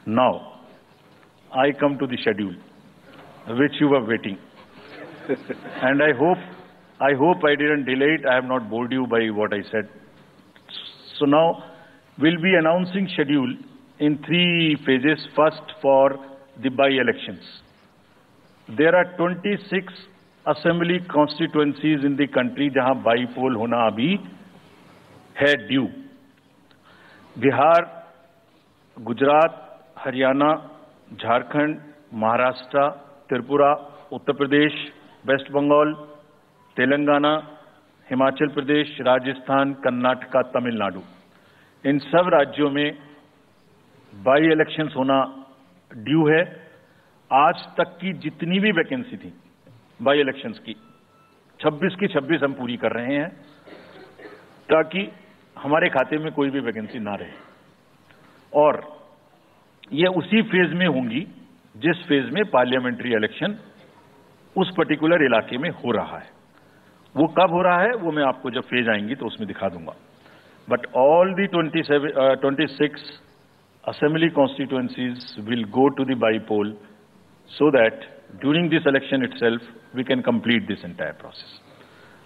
Now, I come to the schedule, which you were waiting. And I hope I didn't delay it. I have not bored you by what I said. So now, we'll be announcing schedule in 3 phases. First, for the by-elections. There are 26 assembly constituencies in the country जहां बाई-पोल होना अभी है due. Bihar, Gujarat, Haryana, Jharkhand, Maharashtra, Tripura, Uttar Pradesh, waste Bengal, Telangana, Himachal Pradesh, Rajasthan, Karnataka, Tamil Nadu, इन सब राज्यों में by elections होना due है. आज तक की जितनी भी वैकेंसी थी बाई इलेक्शंस की 26 की 26 हम पूरी कर रहे हैं ताकि हमारे खाते में कोई भी वैकेंसी ना रहे. और ये उसी फेज में होंगी जिस फेज में पार्लियामेंट्री इलेक्शन उस पर्टिकुलर इलाके में हो रहा है. वो कब हो रहा है वो मैं आपको जब फेज आएंगी तो उसमें दिखा दूंगा. But all the 26 assembly constituencies will go to the by-poll so that during this election itself we can complete this entire process.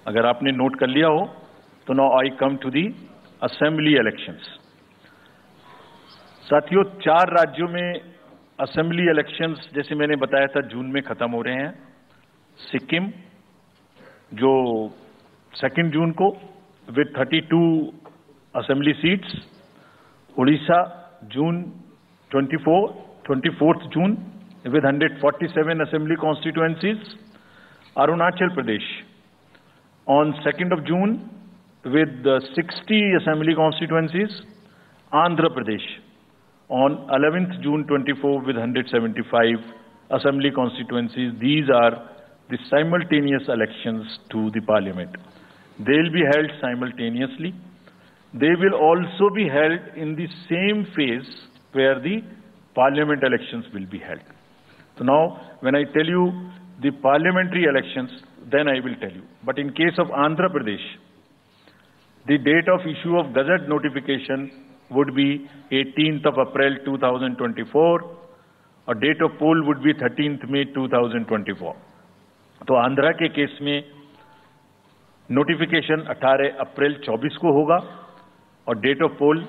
अगर आपने नोट कर लिया हो तो now I come to the assembly elections. साथियों, 4 राज्यों में असेंबली इलेक्शंस जैसे मैंने बताया था जून में खत्म हो रहे हैं. सिक्किम जो 2 जून को with 32 assembly seats, Orissa June 24th June with 147 assembly constituencies, Arunachal Pradesh on 2nd of June with 60 assembly constituencies, Andhra Pradesh on 11th June 24 with 175 assembly constituencies. These are the simultaneous elections to the parliament. They will be held simultaneously. They will also be held in the same phase where the parliament elections will be held. So now, when I tell you the parliamentary elections, then I will tell you. But in case of Andhra Pradesh, the date of issue of Gazette notification would be 18th of April 2024, or date of poll would be 13th May 2024. तो आंध्रा के case में notification 18 अप्रैल 24 को होगा और date of पोल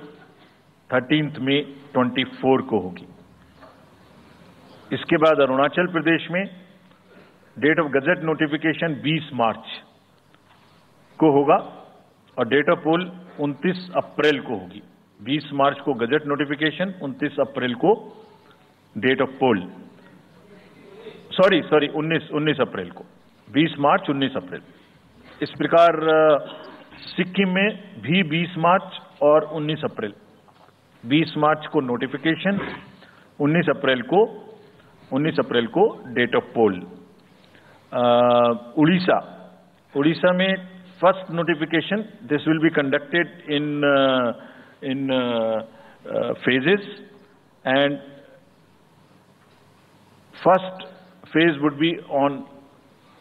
13 मई 24 को होगी. इसके बाद अरुणाचल प्रदेश में डेट ऑफ गजट नोटिफिकेशन 20 मार्च को होगा और डेट ऑफ पोल 29 अप्रैल को होगी. 20 मार्च को गजट नोटिफिकेशन, 29 अप्रैल को डेट ऑफ पोल. सॉरी 19 अप्रैल को. 20 मार्च 19 अप्रैल. इस प्रकार सिक्किम में भी 20 मार्च और 19 अप्रैल. 20 मार्च को नोटिफिकेशन, 19 अप्रैल को डेट ऑफ पोल. उड़ीसा में first notification, this will be conducted in phases and first phase would be on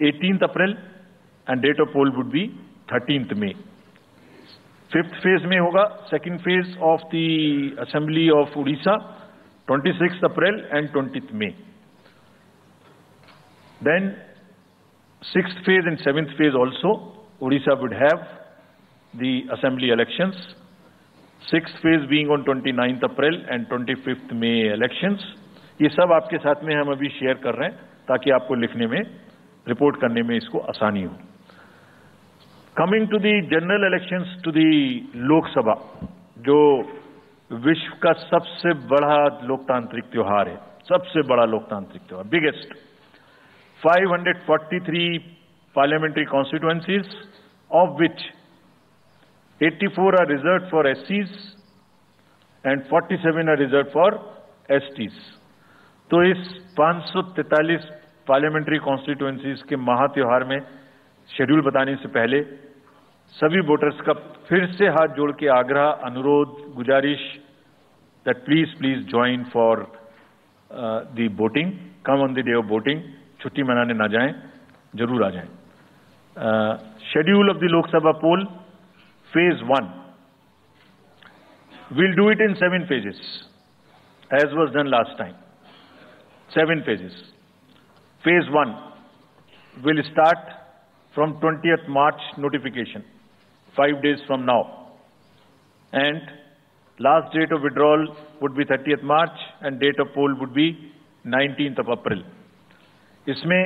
18th April and date of poll would be 13th May. 5th phase में होगा second phase of the assembly of Odisha 26th April and 20th May. Then 6th phase and 7th phase also Odisha would have the assembly elections. 6th phase being on 29th April and 25th May elections. ये सब आपके साथ में हम अभी share कर रहे हैं ताकि आपको लिखने में, रिपोर्ट करने में इसको आसानी हो. Coming to the general elections to the Lok Sabha, जो विश्व का सबसे बड़ा लोकतांत्रिक त्योहार है, सबसे बड़ा लोकतांत्रिक त्योहार, biggest. 543 parliamentary constituencies, of which 84 are reserved for SCs and 47 are reserved for STs. तो इस 543 पार्लियामेंट्री कॉन्स्टिट्यूएंसीज के महात्योहार में शेड्यूल बताने से पहले सभी वोटर्स का फिर से हाथ जोड़ के आग्रह, अनुरोध, गुजारिश that please join for the voting, come on the day of voting. छुट्टी मनाने ना जाएं, जरूर आ जाएं. Schedule of the Lok Sabha poll phase 1, we'll do it in 7 phases. as was done last time. 7 phases. Phase 1 will start from 20th March notification, 5 days from now. And last date of withdrawal would be 30th March and date of poll would be 19th of April. इसमें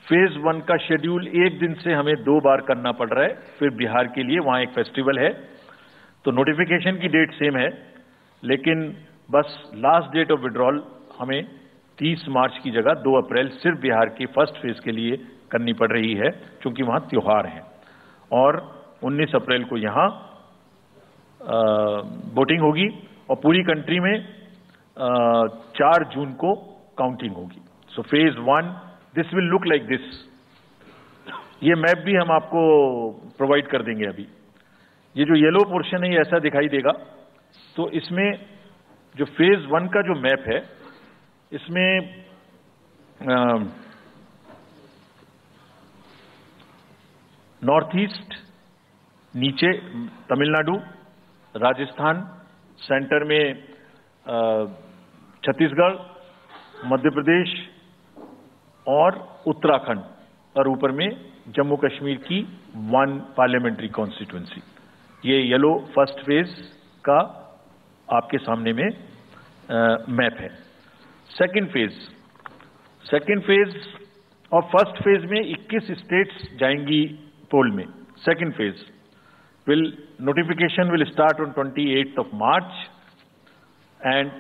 phase 1 का schedule एक दिन से हमें 2 बार करना पड़ रहा है, फिर बिहार के लिए वहां एक फेस्टिवल है, तो नोटिफिकेशन की डेट सेम है, लेकिन बस लास्ट डेट ऑफ विड्रॉल हमें 30 मार्च की जगह 2 अप्रैल सिर्फ बिहार की फर्स्ट फेज के लिए करनी पड़ रही है, क्योंकि वहां त्योहार है। और 19 अप्रैल को यहां वोटिंग होगी और पूरी कंट्री में 4 जून को काउंटिंग होगी। So phase 1 this will look like this. ये मैप भी हम आपको प्रोवाइड कर देंगे। अभी ये जो येलो पोर्शन है ये ऐसा दिखाई देगा। तो इसमें जो फेज 1 का जो मैप है, इसमें नॉर्थ ईस्ट, नीचे तमिलनाडु, राजस्थान, सेंटर में छत्तीसगढ़, मध्य प्रदेश और उत्तराखंड, और ऊपर में जम्मू कश्मीर की 1 पार्लियामेंट्री कॉन्स्टिट्यूंसी। ये येलो फर्स्ट फेज का आपके सामने में मैप है। सेकंड फेज और फर्स्ट फेज में 21 स्टेट्स जाएंगी पोल में। Second phase notification will start on 28th of March and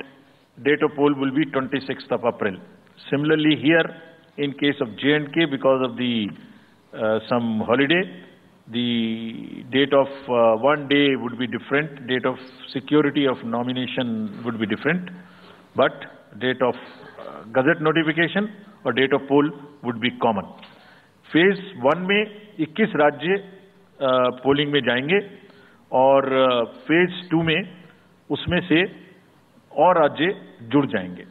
date of poll will be 26th of April. Similarly here, in case of J&K, because of the some holiday, the date of one day would be different, date of security of nomination would be different, but date of gazette notification or date of poll would be common. Phase 1 में 21 राज्य polling में जाएंगे और phase 2 में उसमें से और राज्य जुड़ जाएंगे।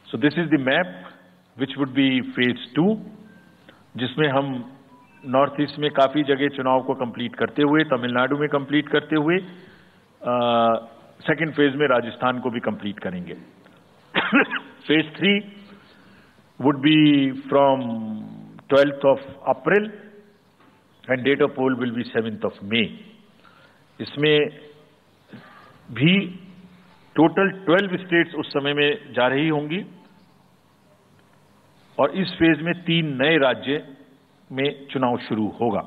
So this is the map which would be phase 2, जिसमें हम नॉर्थ ईस्ट में काफी जगह चुनाव को कंप्लीट करते हुए, तमिलनाडु में कंप्लीट करते हुए, सेकेंड फेज में राजस्थान को भी कंप्लीट करेंगे। Phase 3 would be from 12th of April and date of poll will be 7th of May. इसमें भी टोटल 12 स्टेट्स उस समय में जा रही होंगी और इस फेज में 3 नए राज्य में चुनाव शुरू होगा।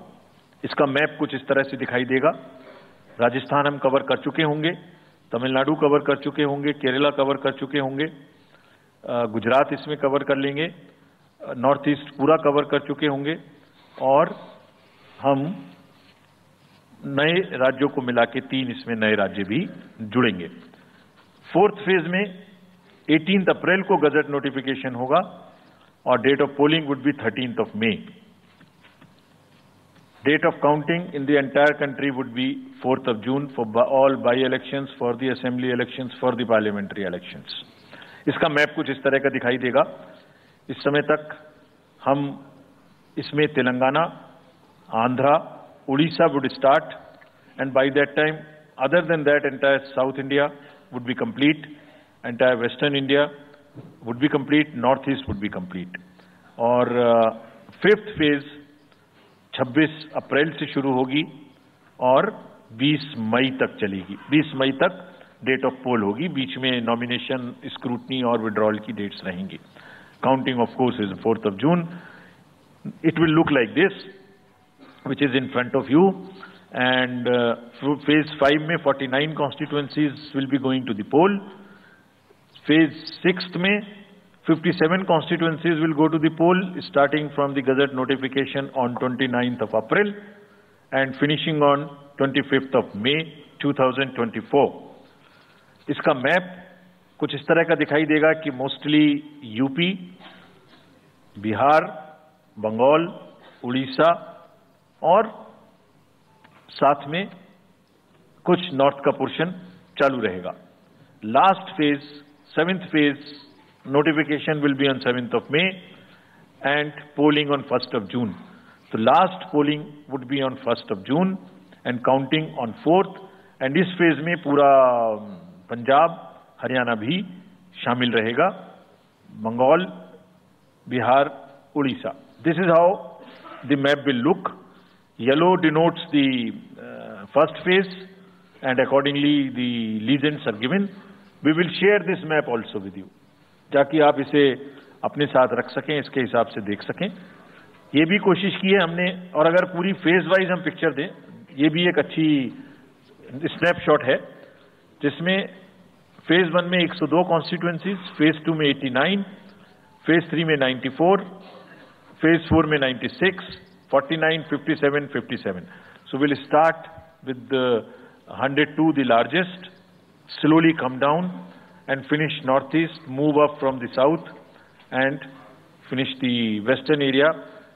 इसका मैप कुछ इस तरह से दिखाई देगा। राजस्थान हम कवर कर चुके होंगे, तमिलनाडु कवर कर चुके होंगे, केरला कवर कर चुके होंगे, गुजरात इसमें कवर कर लेंगे, नॉर्थ ईस्ट पूरा कवर कर चुके होंगे और हम नए राज्यों को मिला के 3 इसमें नए राज्य भी जुड़ेंगे। फोर्थ फेज में 18 अप्रैल को गजट नोटिफिकेशन होगा और date of polling would be 13th of May. Date of counting in the entire country would be 4th of June for all by-elections, for the assembly elections, for the parliamentary elections. इसका map कुछ इस तरह का दिखाई देगा। इस समय तक हम इसमें Telangana, Andhra, Odisha would start, and by that time, other than that, entire South India would be complete, entire Western India would be complete, Northeast would be complete. और फिफ्थ फेज 26 अप्रैल से शुरू होगी और 20 मई तक चलेगी। 20 मई तक डेट ऑफ पोल होगी, बीच में नॉमिनेशन, स्क्रूटनी और विड्रॉल की डेट्स रहेंगी। Counting of course is 4th of June. It will look like this, which is in front of you, and phase 5 में 49 constituencies will be going to the poll. Phase 6 में 57 constituencies will go to the poll, starting from the gazette notification on 29th of April and finishing on 25th of May 2024. इसका map कुछ इस तरह का दिखाई देगा कि मोस्टली यूपी, बिहार, बंगाल, उड़ीसा और साथ में कुछ नॉर्थ का पोर्शन चालू रहेगा। Last phase, 7th phase, notification will be on 7th of May and polling on 1st of June. So last polling would be on 1st of June and counting on 4th. And इस phase में पूरा पंजाब, हरियाणा भी शामिल रहेगा, Bengal, Bihar, Orissa. This is how the map will look. Yellow denotes the first phase and accordingly the legends are given. We will share this map also with you, ताकि आप इसे अपने साथ रख सकें, इसके हिसाब से देख सकें. ये भी कोशिश की है हमने, और अगर पूरी फेज वाइज हम पिक्चर दें, ये भी एक अच्छी स्नैपशॉट है, जिसमें फेज 1 में 102 कॉन्स्टिट्यूएंसीज, फेज 2 में 89, फेज 3 में 94, फेज 4 में 96, 49, 57, 57. So we'll start with the 102, the largest, slowly come down and finish northeast, move up from the south and finish the western area.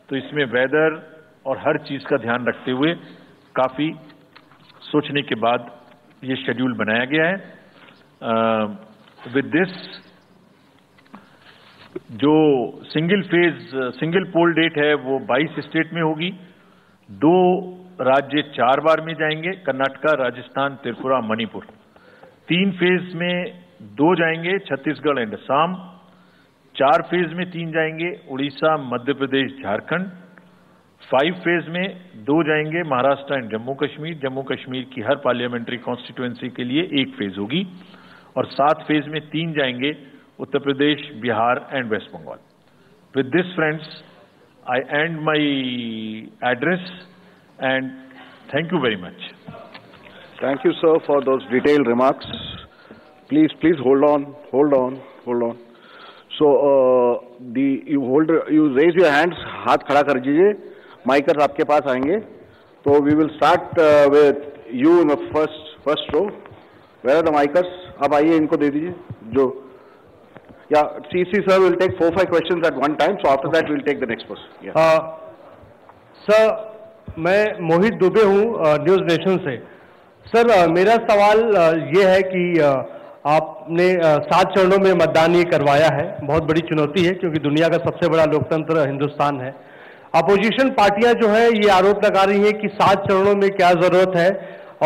तो इसमें वेदर और हर चीज का ध्यान रखते हुए काफी सोचने के बाद ये शेड्यूल बनाया गया है. विद दिस, जो सिंगल पोल डेट है वो 22 स्टेट में होगी. 2 राज्य 4 बार में जाएंगे, कर्नाटका, राजस्थान, त्रिपुरा, मणिपुर. 3 फेज में 2 जाएंगे, छत्तीसगढ़ एंड असम. 4 फेज में 3 जाएंगे, उड़ीसा, मध्य प्रदेश, झारखंड. 5 फेज में 2 जाएंगे, महाराष्ट्र एंड जम्मू कश्मीर. जम्मू कश्मीर की हर पार्लियामेंट्री कॉन्स्टिट्यूएंसी के लिए 1 फेज होगी. और 7 फेज में 3 जाएंगे, Uttar Pradesh, Bihar and West Bengal. With this friends, I end my address and thank you very much. Thank you, sir, for those detailed remarks. Please hold on. So, you raise your hands, हाथ खड़ा कर दीजिए. माइकर्स आपके पास आएंगे. तो we will start with you in the first row. Where are the micers? आप आइए, इनको दे दीजिए. जो CC sir will take 4-5 questions at one time. So after that we'll take the next person. Sir, मैं मोहित दुबे हूँ न्यूज़ नेशन से. Sir, मेरा सवाल ये है कि आपने 7 चरणों में मतदान ये करवाया है. बहुत बड़ी चुनौती है क्योंकि दुनिया का सबसे बड़ा लोकतंत्र हिंदुस्तान है. अपोजिशन पार्टियां जो है ये आरोप लगा रही हैं कि 7 चरणों में क्या जरूरत है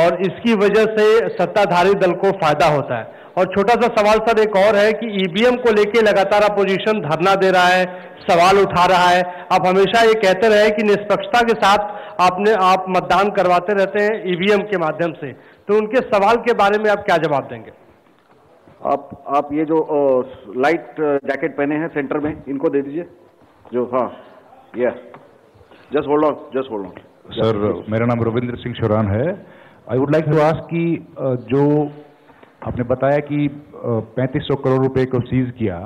और इसकी वजह से सत्ताधारी दल को फायदा होता है. और छोटा सा सवाल सर एक और है कि ईवीएम को लेकर लगातार अपोजिशन धरना दे रहा है, सवाल उठा रहा है. आप हमेशा ये कहते रहे कि निष्पक्षता के साथ आप मतदान करवाते रहते हैं ईवीएम के माध्यम से, तो उनके सवाल के बारे में आप क्या जवाब देंगे? आप ये जो लाइट जैकेट पहने हैं सेंटर में, इनको दे दीजिए. जो जस्ट होल्ड ऑन. सर, मेरा नाम रविंद्र सिंह शोरान है. I would like to ask कि जो आपने बताया कि 3500 करोड़ रुपए को सीज किया,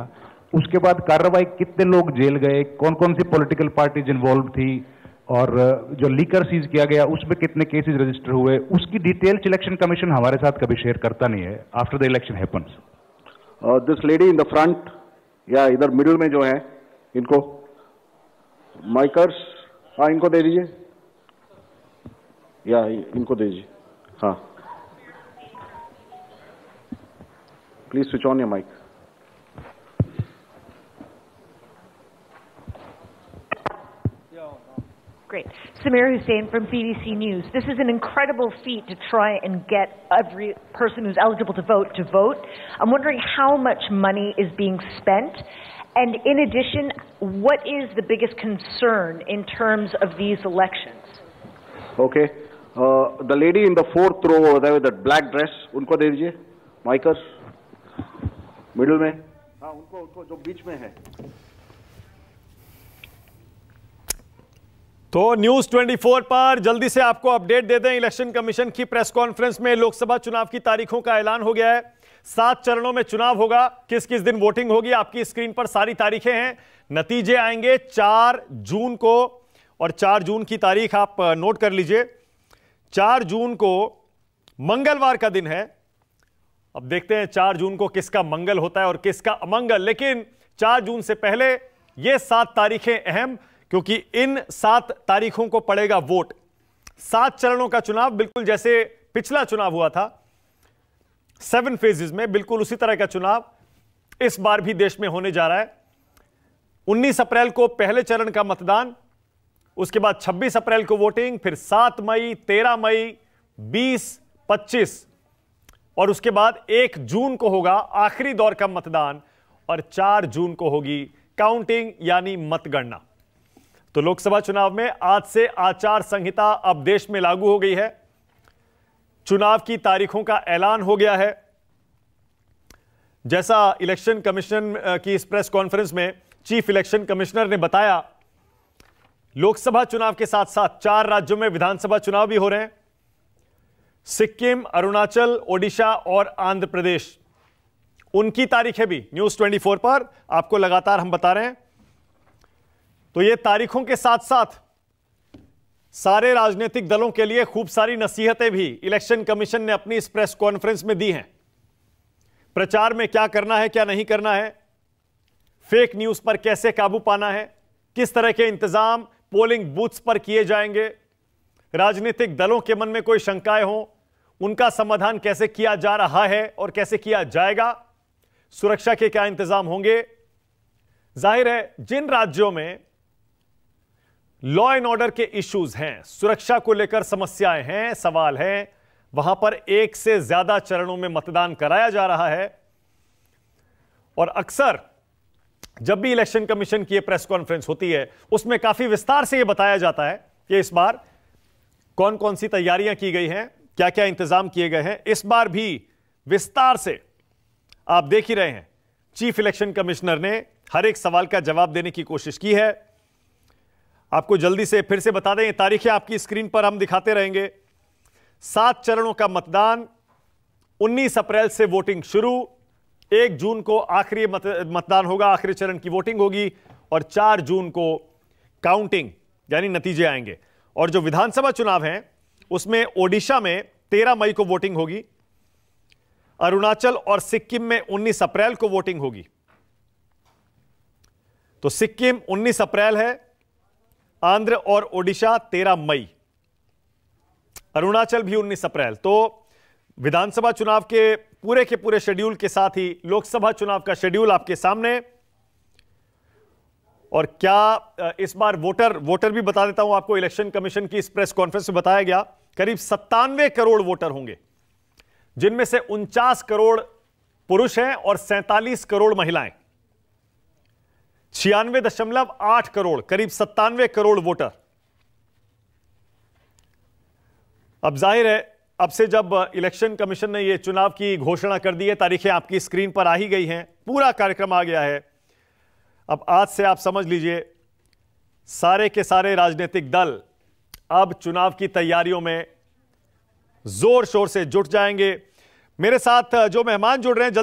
उसके बाद कार्रवाई कितने लोग जेल गए, कौन कौन सी पॉलिटिकल पार्टीज इन्वॉल्व थी, और जो लीकर सीज किया गया उसमें कितने केसेस रजिस्टर हुए, उसकी डिटेल्स इलेक्शन कमीशन हमारे साथ कभी शेयर करता नहीं है after the election happens. This lady in the front या इधर मिडिल में जो है, इनको माइकर्स, हाँ इनको दे दीजिए. इनको दे दीजिए. हाँ, please switch on your mic. Great. Samir Hussain from BBC News. This is an incredible feat to try and get every person who's eligible to vote. I'm wondering how much money is being spent. And in addition, what is the biggest concern in terms of these elections? Okay. The lady in the 4th row over there with that black dress, उनको दे दीजिए. Micers, middle में. हाँ, उनको जो बीच में है. तो news 24 पर जल्दी से आपको अपडेट दे दें. इलेक्शन कमीशन की प्रेस कॉन्फ्रेंस में लोकसभा चुनाव की तारीखों का ऐलान हो गया है. 7 चरणों में चुनाव होगा. किस किस दिन वोटिंग होगी, आपकी स्क्रीन पर सारी तारीखें हैं. नतीजे आएंगे 4 जून को, और 4 जून की तारीख आप नोट कर लीजिए. 4 जून को मंगलवार का दिन है. अब देखते हैं 4 जून को किसका मंगल होता है और किसका अमंगल. लेकिन 4 जून से पहले ये 7 तारीखें अहम, क्योंकि इन 7 तारीखों को पड़ेगा वोट. 7 चरणों का चुनाव, बिल्कुल जैसे पिछला चुनाव हुआ था 7 फेजेस में, बिल्कुल उसी तरह का चुनाव इस बार भी देश में होने जा रहा है. 19 अप्रैल को पहले चरण का मतदान, उसके बाद 26 अप्रैल को वोटिंग, फिर 7 मई, 13 मई, 20, 25 और उसके बाद 1 जून को होगा आखिरी दौर का मतदान और 4 जून को होगी काउंटिंग यानी मतगणना। तो लोकसभा चुनाव में आज से आचार संहिता अब देश में लागू हो गई है। चुनाव की तारीखों का ऐलान हो गया है। जैसा इलेक्शन कमीशन की इस प्रेस कॉन्फ्रेंस में चीफ इलेक्शन कमिश्नर ने बताया, लोकसभा चुनाव के साथ साथ 4 राज्यों में विधानसभा चुनाव भी हो रहे हैं। सिक्किम, अरुणाचल, ओडिशा और आंध्र प्रदेश, उनकी तारीखें भी न्यूज 24 पर आपको लगातार हम बता रहे हैं। तो ये तारीखों के साथ साथ सारे राजनीतिक दलों के लिए खूब सारी नसीहतें भी इलेक्शन कमीशन ने अपनी इस प्रेस कॉन्फ्रेंस में दी हैं। प्रचार में क्या करना है, क्या नहीं करना है, फेक न्यूज पर कैसे काबू पाना है, किस तरह के इंतजाम पोलिंग बूथ्स पर किए जाएंगे, राजनीतिक दलों के मन में कोई शंकाएं हो उनका समाधान कैसे किया जा रहा है और कैसे किया जाएगा, सुरक्षा के क्या इंतजाम होंगे। जाहिर है जिन राज्यों में लॉ एंड ऑर्डर के इश्यूज हैं, सुरक्षा को लेकर समस्याएं हैं, सवाल हैं, वहां पर 1 से ज्यादा चरणों में मतदान कराया जा रहा है। और अक्सर जब भी इलेक्शन कमीशन की प्रेस कॉन्फ्रेंस होती है उसमें काफी विस्तार से यह बताया जाता है कि इस बार कौन कौन सी तैयारियां की गई हैं, क्या क्या इंतजाम किए गए हैं। इस बार भी विस्तार से आप देख ही रहे हैं, चीफ इलेक्शन कमिश्नर ने हर एक सवाल का जवाब देने की कोशिश की है। आपको जल्दी से फिर से बता दें, तारीखें आपकी स्क्रीन पर हम दिखाते रहेंगे। 7 चरणों का मतदान, 19 अप्रैल से वोटिंग शुरू, 1 जून को आखिरी मतदान होगा, आखिरी चरण की वोटिंग होगी और 4 जून को काउंटिंग यानी नतीजे आएंगे। और जो विधानसभा चुनाव हैं उसमें ओडिशा में 13 मई को वोटिंग होगी, अरुणाचल और सिक्किम में 19 अप्रैल को वोटिंग होगी। तो सिक्किम 19 अप्रैल है, आंध्र और ओडिशा 13 मई, अरुणाचल भी 19 अप्रैल। तो विधानसभा चुनाव के पूरे शेड्यूल के साथ ही लोकसभा चुनाव का शेड्यूल आपके सामने। और क्या इस बार वोटर भी बता देता हूं आपको, इलेक्शन कमीशन की इस प्रेस कॉन्फ्रेंस में बताया गया करीब 97 करोड़ वोटर होंगे, जिनमें से 49 करोड़ पुरुष हैं और 47 करोड़ महिलाएं। 96.8 करोड़, करीब 97 करोड़ वोटर। अब जाहिर है, अब से जब इलेक्शन कमीशन ने यह चुनाव की घोषणा कर दी है, तारीखें आपकी स्क्रीन पर आ ही गई हैं, पूरा कार्यक्रम आ गया है। अब आज से आप समझ लीजिए सारे के सारे राजनीतिक दल अब चुनाव की तैयारियों में जोर शोर से जुट जाएंगे। मेरे साथ जो मेहमान जुड़ रहे हैं